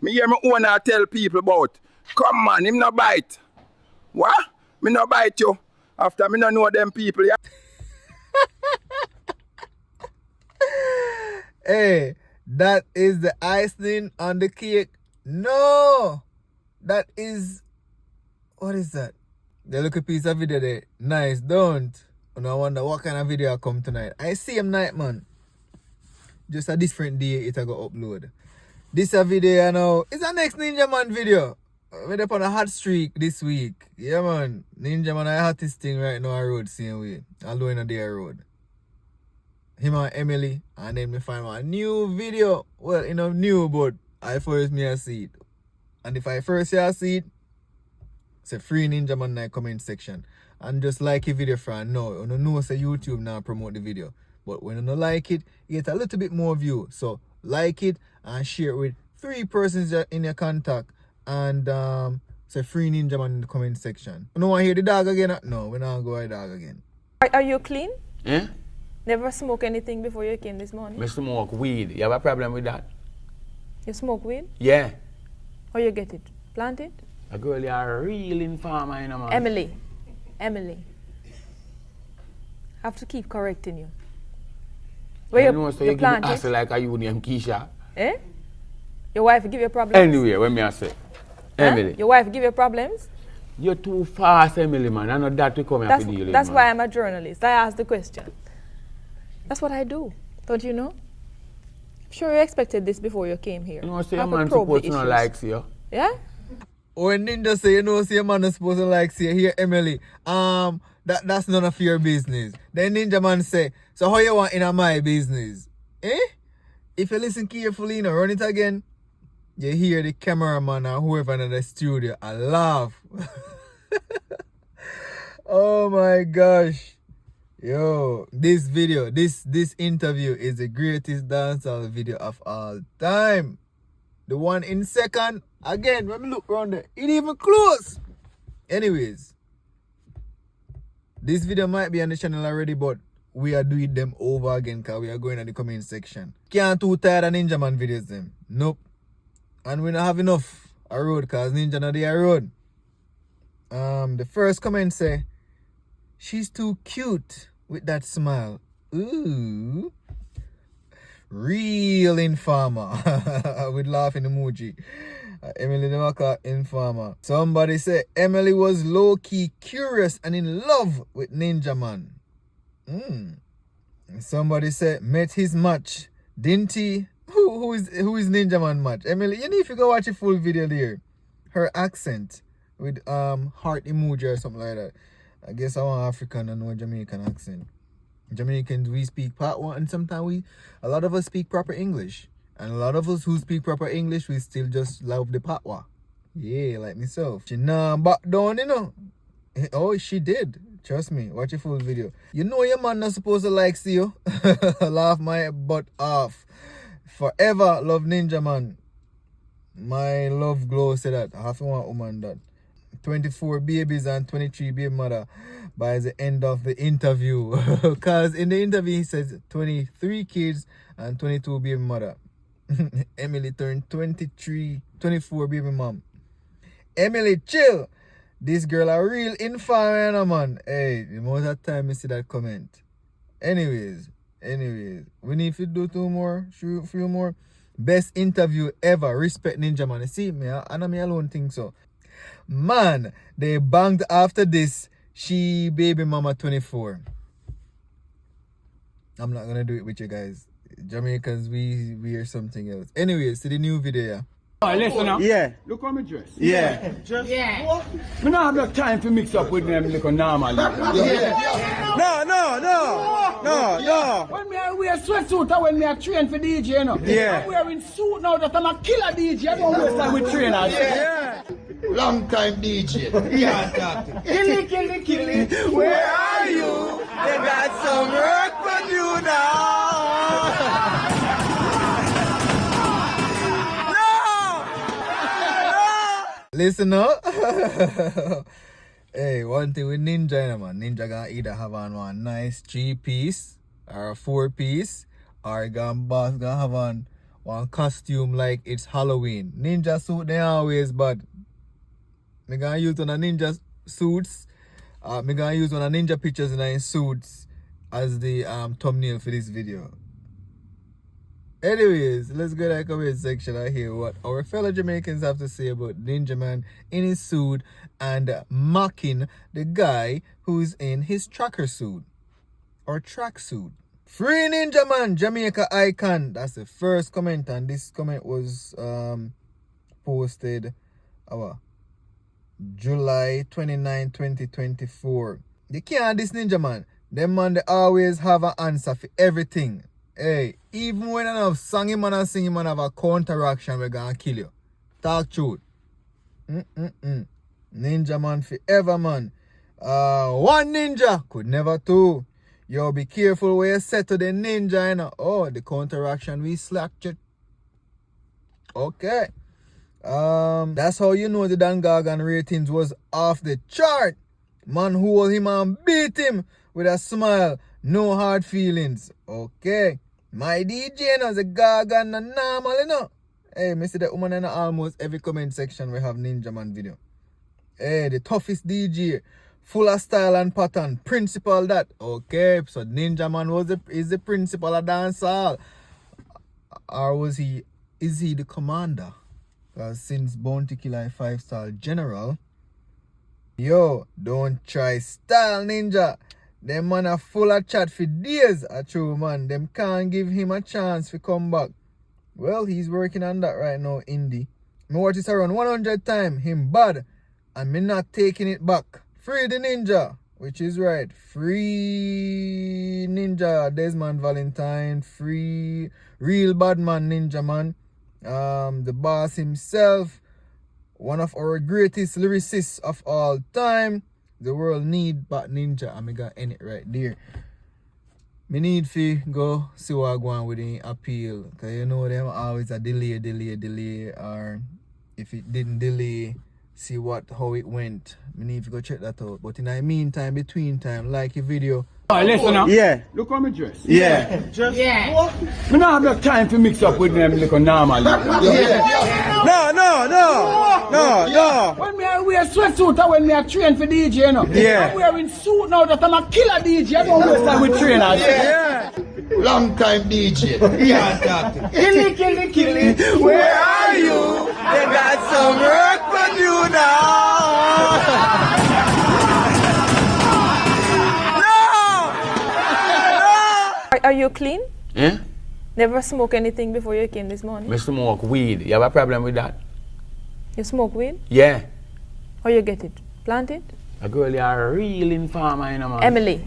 Me hear me owner tell people about. Come man, him no bite. What? Me no bite you. After me no know them people, yeah? Hey, that is the icing on the cake. No! That is... What is that? The little piece of video there. Nice, don't. And I wonder what kind of video will come tonight. I see him night, man. Just a different day it I go upload. This a video, you know. It's a next Ninja Man video. We're up on a hot streak this week. Yeah, man. Ninja Man, I hottest thing right now on road, same way. Although in a day road. Him and Emily, and then me find a new video. Well, you know, new, but I first me I see it. And if I first see it, say free Ninja Man in the comment section. And just like a video from now. You know say YouTube now promote the video. But when you don't like it, you get a little bit more view. So like it and share it with 3 persons in your contact. And say free Ninja Man in the comment section. You don't want to hear the dog again? No, we're not going to go dog again. Are you clean? Eh? Never smoke anything before you came this morning? I smoke weed. You have a problem with that? You smoke weed? Yeah. How you get it? Plant it? A girl, you are a real informer, you know, man. Emily. Have to keep correcting you. Where you know, so you plant give me like a you name Keisha. Eh? Your wife give you problems? Anyway, when me I say, Emily. Your wife give you problems? You're too fast, Emily, man. I know that to come here to deal with. That's why I'm a journalist. I ask the question. That's what I do. Don't you know? I'm sure you expected this before you came here. You know, say a man supposed to not like you. Yeah? When Ninja say, you know, say a man is supposed to like you. Here, Emily, that's none of your business. Then Ninja Man say, so how you want in my business? Eh? If you listen carefully, you know, run it again, you hear the cameraman or whoever in the studio I laugh. Oh my gosh. Yo, this video, this interview is the greatest dancehall video of all time. The one in second, again, when we look around there, it even close. Anyways, this video might be on the channel already, but we are doing them over again because we are going in the comment section. Can't too tired of Ninja Man videos them. Nope. And we don't have enough a road because Ninja not there road. The first comment say, she's too cute with that smile. Ooh. Real informer. With laughing emoji. Emily never call informer. Somebody say Emily was low-key curious and in love with Ninja Man. Somebody say met his match. Didn't he? Who is Ninja Man match? Emily, you need to go watch a full video there. Her accent with heart emoji or something like that. I guess I want African and no Jamaican accent. Jamaicans, we speak Patois, and sometimes a lot of us speak proper English. And a lot of us who speak proper English, we still just love the Patois. Yeah, like myself. She nah back down, you know. Oh, she did. Trust me, watch a full video. You know your man not supposed to like see you. Laugh my butt off. Forever love Ninja Man. My love glow said that. I have to want woman that. 24 babies and 23 baby mother by the end of the interview. Because in the interview he says 23 kids and 22 baby mother. Emily turned 24 baby mom. Emily, chill. This girl a real informer, man. Hey, the most of the time I see that comment. Anyways, we need to do few more. Best interview ever. Respect Ninja Man. See me, I know me alone think so. Man, they banged after this. She baby mama 24. I'm not gonna do it with you guys. Jamaicans, we are something else. Anyways, to the new video. Yeah. Oh, listen now. Yeah. Look how me dress. Yeah. Yeah. Me not have no time to mix up with them like normal. Yeah. No. When me I wear sweatsuit or when me I train for DJ, you know. Yeah. I'm wearing suit now that I'm a killer DJ. I don't waste time with trainers. Yeah. Long time DJ. Yeah. Killy. Where are you? They got some work for you now. Listen up. Hey, one thing with Ninja, man. Ninja gonna either have on one nice 3-piece or a 4-piece, or boss gonna have on one costume like it's Halloween. Ninja suit they always bad. Me gonna use one of ninja suits. Me gonna use one of ninja pictures in his suits as the thumbnail for this video. Anyways, let's go to the comment section and hear what our fellow Jamaicans have to say about Ninja Man in his suit and mocking the guy who's in his tracker suit or track suit. Free Ninja Man, Jamaica icon. That's the first comment, and this comment was posted July 29, 2024. They can't this Ninja Man. Them man they always have an answer for everything. Hey, even when I have sung him and sing him and have a counteraction, we're gonna kill you. Talk truth. Ninja Man forever, man. One ninja could never two. Yo, be careful where you set to the ninja, you know. Oh, the counteraction we slacked you. Okay. That's how you know the Dan Gargan ratings was off the chart. Man hold him and beat him with a smile. No hard feelings. Okay. My DJ knows a Gargan and normal, you know. Hey, me see that woman in almost every comment section we have Ninja Man video. Hey, the toughest DJ. Full of style and pattern. Principal that. Okay, so Ninja Man is the principal of dancehall. Or is he the commander? Because since Bounty Killer 5-star general, yo, don't try style Ninja. Them man are full of chat for days. A true man. Them can't give him a chance to come back. Well, he's working on that right now, Indy. Me watch this around 100 times. Him bad. And me not taking it back. Free the Ninja. Which is right. Free Ninja. Desmond Valentine. Free real bad man Ninja Man. The boss himself. One of our greatest lyricists of all time. The world need back Ninja. I'm gonna end it right there. Me need to go see what I go on with the appeal. Because you know them always a delay. Or if it didn't delay, see how it went. Me need to go check that out. But in the meantime, between time, like your video. Alright, listen now. Yeah. Look how me dress. Yeah. Me not have no time to mix up with them little normal. No. When me wear sweatsuit or when me a train for DJ, you know. Yeah. I'm wearing suit now that I'm a killer DJ. I don't waste time with trainers. Yeah. Long time DJ. Yeah. Killy. Where are you? They got some work for you now. Are you clean? Yeah? Never smoke anything before you came this morning? I smoke weed. You have a problem with that? You smoke weed? Yeah. How you get it? Plant it? A girl, you are a real informer, you know, man. Emily,